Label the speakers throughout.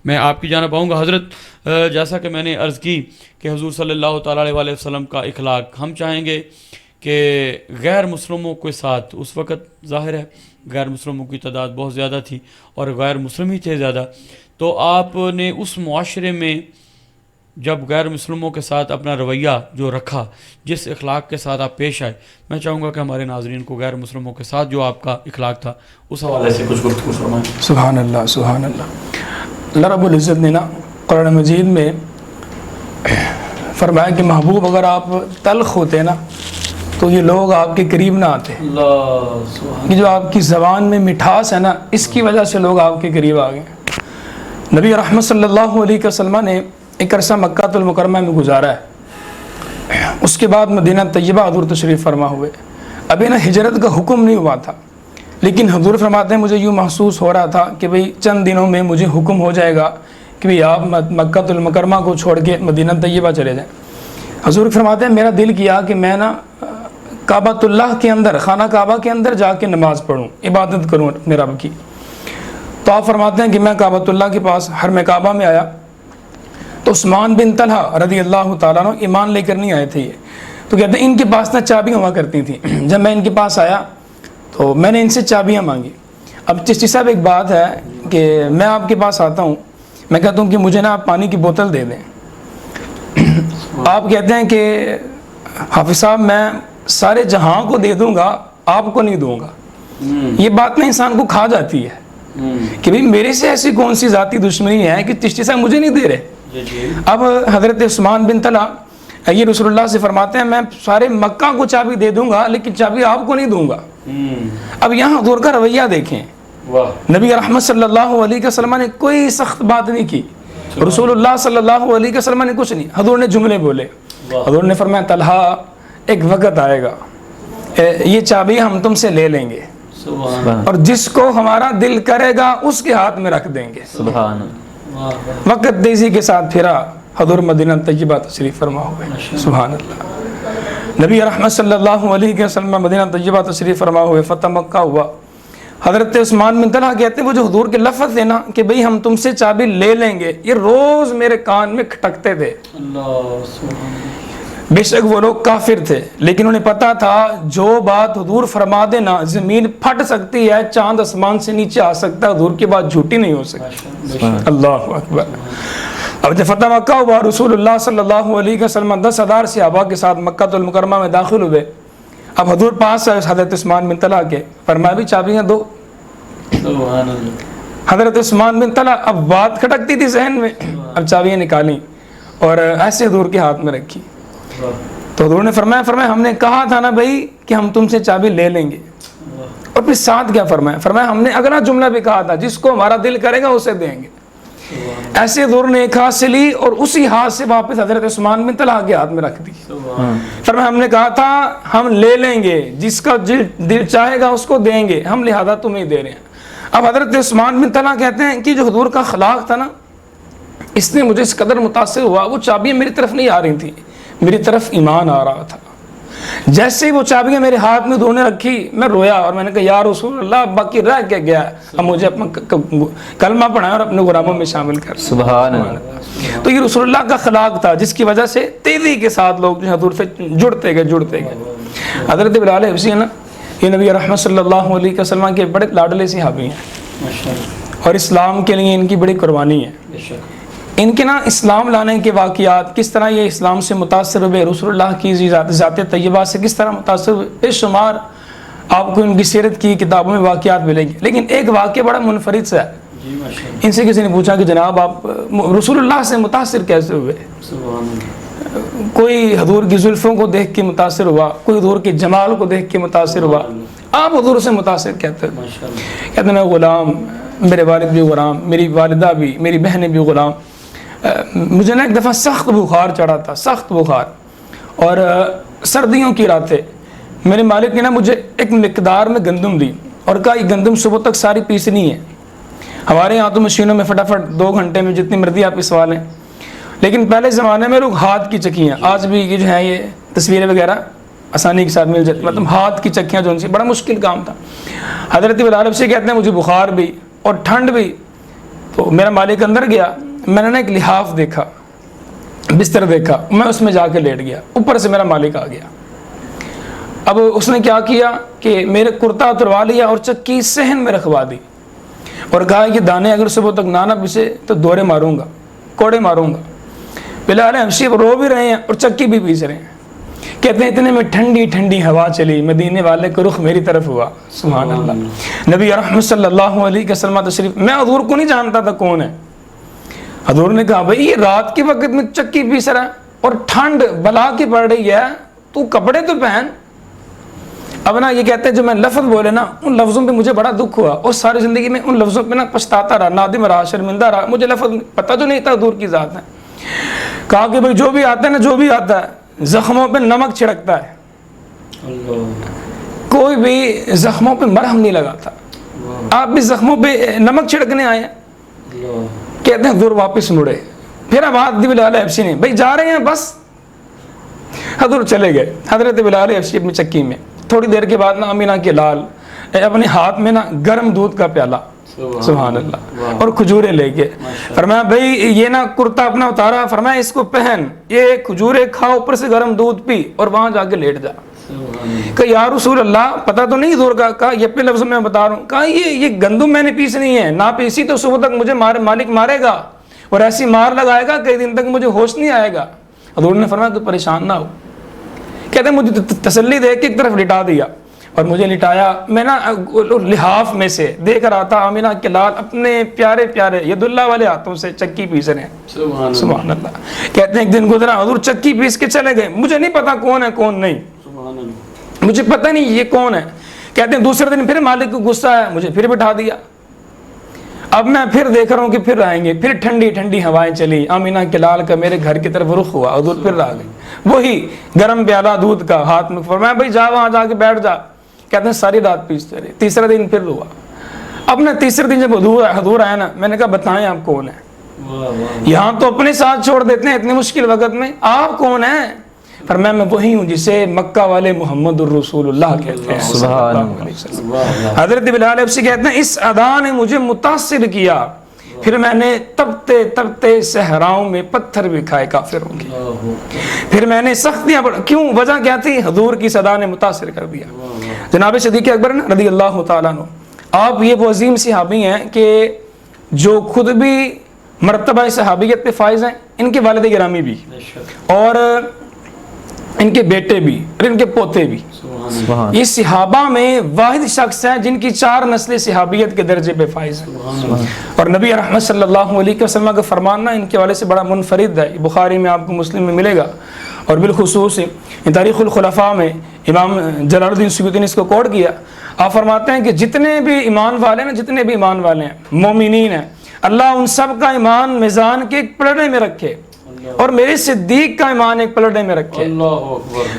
Speaker 1: میں آپ کی جانب آؤں گا حضرت. جیسا کہ میں نے عرض کی کہ حضور صلی اللہ تعالیٰ علیہ وسلم کا اخلاق ہم چاہیں گے کہ غیر مسلموں کے ساتھ اس وقت ظاہر ہے غیر مسلموں کی تعداد بہت زیادہ تھی اور غیر مسلم ہی تھے زیادہ، تو آپ نے اس معاشرے میں جب غیر مسلموں کے ساتھ اپنا رویہ جو رکھا، جس اخلاق کے ساتھ آپ پیش آئے، میں چاہوں گا کہ ہمارے ناظرین کو غیر مسلموں کے ساتھ جو آپ کا اخلاق تھا اس حوالے سے کچھ گفتگو فرمائیں.
Speaker 2: سبحان اللہ سبحان اللہ. اللہ رب العزت نے نا قرآن مجید میں فرمایا کہ محبوب اگر آپ تلخ ہوتے نا تو یہ لوگ آپ کے قریب نہ آتے. یہ جو آپ کی زبان میں مٹھاس ہے نا، اس کی وجہ سے لوگ آپ کے قریب آ گئے. نبی رحمت صلی اللہ علیہ وسلم نے ایک عرصہ مکہ المکرمہ میں گزارا ہے. اس کے بعد مدینہ طیبہ حضور تشریف فرما ہوئے. ابھی نا ہجرت کا حکم نہیں ہوا تھا، لیکن حضور فرماتے ہیں مجھے یوں محسوس ہو رہا تھا کہ بھئی چند دنوں میں مجھے حکم ہو جائے گا کہ بھئی آپ مکہ المکرمہ کو چھوڑ کے مدینہ طیبہ چلے جائیں. حضور فرماتے ہیں میرا دل کیا کہ میں نا کعبۃ اللہ کے اندر، خانہ کعبہ کے اندر جا کے نماز پڑھوں، عبادت کروں اپنے رب کی. تو آپ فرماتے ہیں کہ میں کعبۃ اللہ کے پاس حرم کعبہ میں آیا تو عثمان بن طلحہ رضی اللہ تعالیٰ عنہ ایمان لے کر نہیں آئے تھے. یہ تو کہتے ہیں ان کے پاس نا چابیاں ہوا کرتی تھیں. جب میں ان کے پاس آیا تو میں نے ان سے چابیاں مانگی. اب چشتی صاحب ایک بات ہے کہ میں آپ کے پاس آتا ہوں، میں کہتا ہوں کہ مجھے نا آپ پانی کی بوتل دے دیں. آپ کہتے ہیں کہ حافظ صاحب میں سارے جہاں کو دے دوں گا، آپ کو نہیں دوں گا. یہ بات نا انسان کو کھا جاتی ہے کہ بھئی میرے سے ایسی کون سی ذاتی دشمنی ہے کہ چشتی صاحب مجھے نہیں دے رہے. اب حضرت عثمان بن طلحہ یہ رسول اللہ سے فرماتے ہیں میں سارے مکہ کو چابی دے دوں گا لیکن چابی آپ کو نہیں دوں گا. اب یہاں حضور کا رویہ دیکھیں. نبی رحمت صلی اللہ علیہ وسلم نے کوئی سخت بات نہیں کی، رسول اللہ صلی اللہ علیہ وسلم نے کچھ نہیں. حضور نے جملے بولے. حضور نے فرمایا طلحہ ایک وقت آئے گا یہ چابی ہم تم سے لے لیں گے اور جس کو ہمارا دل کرے گا اس کے ہاتھ میں رکھ دیں گے. وقت تیزی کے ساتھ پھرا، حضور مدینہ طیبہ تشریف فرما ہوئے. سبحان اللہ. نبی رحمت صلی اللہ علیہ وسلم مدینہ طیبہ تشریف فرما ہوئے. فتح مکہ ہوا. حضرت عثمان بن طلحہ کہتے ہیں وہ جو حضور کے لفظ تھے نا کہ بھئی ہم تم سے چابی لے لیں گے، یہ روز میرے کان میں کھٹکتے تھے. بے شک وہ لوگ کافر تھے لیکن انہیں پتا تھا جو بات حضور فرما دینا زمین پھٹ سکتی ہے، چاند آسمان سے نیچے آ سکتا ہے، حضور کی بات جھوٹی نہیں ہو سکتی. اللہ اکبر. اب جب فتح مکہ ہوا رسول اللہ صلی اللہ علیہ وسلم 10,000 صحابہ کے ساتھ مکہ المکرمہ میں داخل ہوئے. اب حضور پاس ہے حضرت عثمان بن طلحہ کے، فرمایا بھی چابیاں دو. حضرت عثمان بن طلحہ اب بات کھٹکتی تھی ذہن میں، اب چابیاں نکالیں اور ایسے حضور کے ہاتھ میں رکھی. تو حضور نے فرمایا ہم نے کہا تھا نا بھائی کہ ہم تم سے چابی لے لیں گے. اور پھر ساتھ کیا فرمایا ہم نے اگلا جملہ بھی کہا تھا جس کو ہمارا دل کرے گا اسے دیں گے. ایسے حضور نے ایک ہاتھ سے لی اور اسی ہاتھ سے واپس حضرت عثمان بن طلحہ کے ہاتھ میں رکھ دی. فرمایا ہم نے کہا تھا ہم لے لیں گے، جس کا دل چاہے گا اس کو دیں گے، ہم لہذا تمہیں دے رہے ہیں. اب حضرت عثمان بن طلحہ کہتے ہیں کہ جو حضور کا اخلاق تھا نا اس نے مجھے اس قدر متاثر ہوا، وہ چابیاں میری طرف نہیں آ رہی تھیں، میری طرف ایمان آ رہا تھا. جیسے ہی وہ چابیاں میرے ہاتھ میں دھونے رکھی میں رویا اور میں نے کہا یا رسول اللہ باقی رہ کیا گیا ہے، اب مجھے اپنا کلمہ پڑھائیں اور اپنے غلاموں میں شامل کر. سبحان اللہ. تو یہ رسول اللہ کا اخلاق تھا جس کی وجہ سے تیزی کے ساتھ لوگ حضور سے جڑتے گئے. حضرت بلال حبشی ہے نا، یہ نبی رحمت صلی اللہ علیہ وسلم کے بڑے لاڈلے صحابی ہیں اور اسلام کے لیے ان کی بڑی قربانی ہے. ان کے نا اسلام لانے کے واقعات کس طرح یہ اسلام سے متاثر ہوئے، رسول اللہ کی ذات طیبہ سے کس طرح متاثر ہوئے، بے شمار آپ کو ان کی سیرت کی کتابوں میں واقعات ملیں گے. لیکن ایک واقعہ بڑا منفرد سا ہے. ان سے کسی نے پوچھا کہ جناب آپ رسول اللہ سے متاثر کیسے ہوئے؟ کوئی حضور کی زلفوں کو دیکھ کے متاثر ہوا، کوئی حضور کے جمال کو دیکھ کے متاثر ہوا، آپ حضور سے متاثر کہتے ہیں میں غلام، میرے والد بھی غلام، میری والدہ بھی، میری بہنیں بھی غلام. مجھے نا ایک دفعہ سخت بخار چڑھا تھا، سخت بخار، اور سردیوں کی راتیں. میرے مالک نے نا مجھے ایک مقدار میں گندم دی اور کہا یہ گندم صبح تک ساری پیسنی ہے. ہمارے یہاں تو مشینوں میں فٹافٹ 2 گھنٹے میں جتنی مرضی آپ پسوا لیں، لیکن پہلے زمانے میں لوگ ہاتھ کی چکیاں، آج بھی یہ جو ہے یہ تصویریں وغیرہ آسانی کے ساتھ مل جاتی، مطلب ہاتھ کی چکیاں جو ان سے بڑا مشکل کام تھا. حضرت بلال حبشی کہتے ہیں مجھے بخار بھی اور ٹھنڈ بھی تو میرا مالک اندر گیا, میں نے نا ایک لحاف دیکھا, بستر دیکھا, میں اس میں جا کے لیٹ گیا. اوپر سے میرا مالک آ گیا. اب اس نے کیا کیا کہ میرے کرتا اتروا لیا اور چکی صحن میں رکھوا دی اور کہا کہ دانے اگر صبح تک نہ پسے تو دورے ماروں گا, کوڑے ماروں گا. بلال حبشی رو بھی رہے ہیں اور چکی بھی پیس رہے ہیں. کہتے ہیں اتنے میں ٹھنڈی ٹھنڈی ہوا چلی, مدینے والے کا رخ میری طرف ہوا. سبحان اللہ. نبی رحمت صلی اللہ علیہ وسلم تشریف, میں حضور کو نہیں جانتا تھا کون ہے. حضور نے کہا بھائی یہ رات کے وقت میں چکی پیس رہا ہے اور ٹھنڈ بلا کی پڑ رہی ہے, تو کپڑے تو پہن. اب نا یہ کہتے ہیں جو میں لفظ بولے نا, ان لفظوں پہ مجھے بڑا دکھ ہوا اور ساری زندگی میں ان لفظوں پہ نا پچھتاتا رہا, نادم رہا, شرمندہ رہا. مجھے لفظ پتہ تو نہیں تھا حضور کی ذات ہے. کہا کہ بھائی جو بھی آتا ہے نا, جو بھی آتا ہے زخموں پہ نمک چھڑکتا ہے, کوئی بھی زخموں پہ مرہم نہیں لگاتا. آپ بھی زخموں پہ نمک چھڑکنے آئے ہیں. کہتے ہیں حضور واپس مڑے, پھر اب ہاتھ دی بلال حبشی نے, بھائی جا رہے ہیں بس. حضور چلے گئے. حضرت بلال حبشی اپنی چکی میں. تھوڑی دیر کے بعد نا امینہ کے لال اپنے ہاتھ میں نا گرم دودھ کا پیالہ, سبحان اللہ, اور کھجوریں لے کے فرمایا بھائی یہ نا کرتا اپنا اتارا, فرمایا اس کو پہن, یہ کھجوریں کھا, اوپر سے گرم دودھ پی اور وہاں جا کے لیٹ جا. کہ یا رسول اللہ پتہ تو نہیں حضور کا. کہا یہ پہ لفظ میں بتا رہا ہوں. کہا یہ گندم میں نے پیسنی ہے, نہ پیسی تو صبح تک مجھے مالک مارے گا اور ایسی مار لگائے گا کئی دن تک مجھے ہوش نہیں آئے گا. حضور نے فرمایا تو پریشان نہ ہو. کہتے ہیں مجھے تسلی دے کے ایک طرف لٹا دیا اور مجھے لٹایا. میں نا لحاف میں سے دیکھ رہا تھا آمینہ کے لال اپنے پیارے پیارے ید اللہ والے ہاتھوں سے چکی پیس رہے ہیں. سبحان اللہ. کہتے ہیں ایک دن گزرا, حضور چکی پیس کے چلے گئے. مجھے نہیں پتا کون ہے کون نہیں, مجھے پتہ نہیں یہ کون ہے. کہتے ہیں دوسرے دن پھر مالک کو غصہ ہے, مجھے پھر بٹھا دیا. اب میں پھر دیکھ رہا ہوں کہ پھر آئیں گے. پھر ٹھنڈی ٹھنڈی ہوائیں چلی, آمینہ کے لال کا میرے گھر کی طرف رخ ہوا. حضور پھر آ گئے, وہی گرم پیالہ دودھ کا ہاتھ میں. فرمایا بھائی جا وہاں جا کے بیٹھ جا. کہتے ہیں ساری رات پیستے رہے. تیسرا دن پھر ہوا. اب نا تیسرے دن جب حضور آیا نا, میں نے کہا بتائیں آپ کون ہیں. یہاں تو اپنے ساتھ چھوڑ دیتے ہیں اتنے مشکل وقت میں, آپ کون ہیں. فرمایا میں وہی ہوں جسے مکہ والے محمد الرسول اللہ کہتے ہیں. سبحان اللہ. حضرت بلال حبشی کہتے ہیں اس ادا نے مجھے متاثر کیا, پھر میں نے تپتے تپتے صحراؤں میں پتھر بھی کھائے کافروں کے. پھر میں نے سختیاں کیوں, وجہ کیا تھی, حضور کی صدا نے متاثر کر دیا. جناب صدیق اکبر رضی اللہ تعالیٰ عنہ, آپ یہ وہ عظیم صحابی ہیں کہ جو خود بھی مرتبہ صحابیت پہ فائز ہیں, ان کے والد گرامی بھی اور ان کے بیٹے بھی اور ان کے پوتے بھی. یہ صحابہ میں واحد شخص ہیں جن کی 4 نسلیں صحابیت کے درجے پہ فائز ہیں. اور نبی رحمت صلی اللہ علیہ وسلم کا فرمان ان کے والے سے بڑا منفرد ہے. بخاری میں آپ کو, مسلم میں ملے گا, اور بالخصوص تاریخ الخلفاء میں امام جلال الدین سیوطی نے اس کو کوٹ کیا. آپ فرماتے ہیں کہ جتنے بھی ایمان والے ہیں, جتنے بھی ایمان والے ہیں, مومنین ہیں, اللہ ان سب کا ایمان میزان کے ایک پلڑے میں رکھے اور میرے صدیق کا ایمان ایک پلڑے میں رکھے.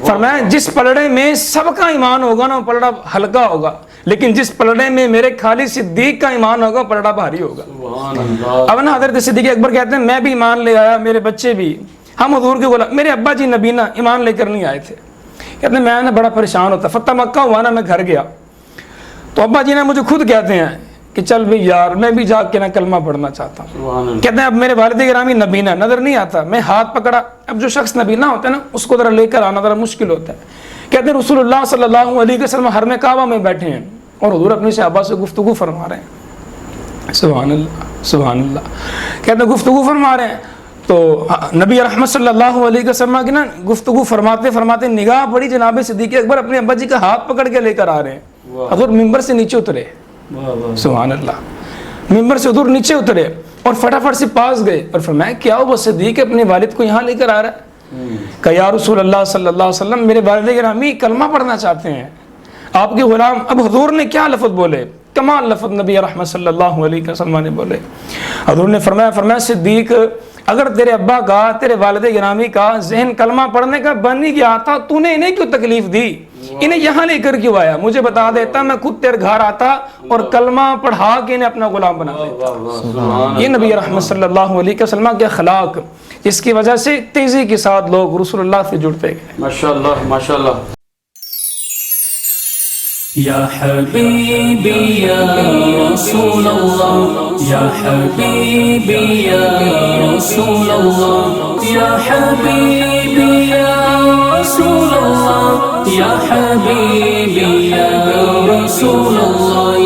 Speaker 2: فرمایا جس پلڑے میں سب کا ایمان ہوگا نا وہ پلڑا ہلکا ہوگا, لیکن جس پلڑے میں میرے خالی صدیق کا ایمان ہوگا پلڑا بھاری ہوگا. اب نا حضرت صدیق اکبر کہتے ہیں میں بھی ایمان لے آیا, میرے بچے بھی, ہم حضور کے غلام. میرے ابا جی نبی نا ایمان لے کر نہیں آئے تھے. کہتے ہیں میں نا بڑا پریشان ہوتا. فتح مکہ ہوا نا, میں گھر گیا تو ابا جی نے مجھے خود کہتے ہیں کہ چل بھی یار میں بھی جا کے نا کلمہ پڑھنا چاہتا ہوں. کہتے ہیں اب میرے والد گرامی نبینا نظر نہیں آتا, میں ہاتھ پکڑا. اب جو شخص نبینا ہوتا ہے نا اس کو ذرا لے کر آنا ذرا مشکل ہوتا ہے. کہتے ہیں رسول اللہ صلی اللہ علیہ وسلم حرم کعبہ میں بیٹھے ہیں اور حضور اپنی صحابہ سے گفتگو فرما رہے ہیں. سبحان اللہ سبحان اللہ. کہتے ہیں گفتگو فرما رہے ہیں تو نبی رحمت صلی اللہ علیہ وسلم کی نا گفتگو فرماتے فرماتے نگاہ پڑی جناب صدیق اکبر اپنے ابا جی کا ہاتھ پکڑ کے لے کر آ رہے ہیں. حضور ممبر سے نیچے اترے, سبحان اللہ, ممبر سے حضور نیچے اترے اور فٹافٹ سے پاس گئے اور فرمایا کیا وہ صدیق اپنے والد کو یہاں لے کر آ رہا ہے. کہ یا رسول اللہ صلی اللہ علیہ وسلم میرے والد گرامی کلمہ پڑھنا چاہتے ہیں, آپ کے غلام. اب حضور نے کیا لفظ بولے, کمال لفظ نبی رحمت صلی اللہ علیہ وسلم نے بولے. حضور نے فرمایا صدیق اگر تیرے ابا کا تیرے والد گرامی کا ذہن کلمہ پڑھنے کا بن ہی گیا تھا, تو نے انہیں کیوں تکلیف دی, انہیں یہاں لے کر کیوں آیا, مجھے بتا دیتا میں خود تیرے گھر آتا اور کلمہ پڑھا کے انہیں اپنا غلام بنا دیتا. یہ نبی رحمت صلی اللہ علیہ وسلم کے اخلاق جس کی وجہ سے تیزی کے ساتھ لوگ رسول اللہ سے جڑتے گئے.
Speaker 1: ماشاءاللہ ماشاءاللہ.
Speaker 3: یا حبیبی یا رسول اللہ یا حبیبی یا رسول اللہ یا حبیبی یا رسول اللہ یا حبیبی یا رسول اللہ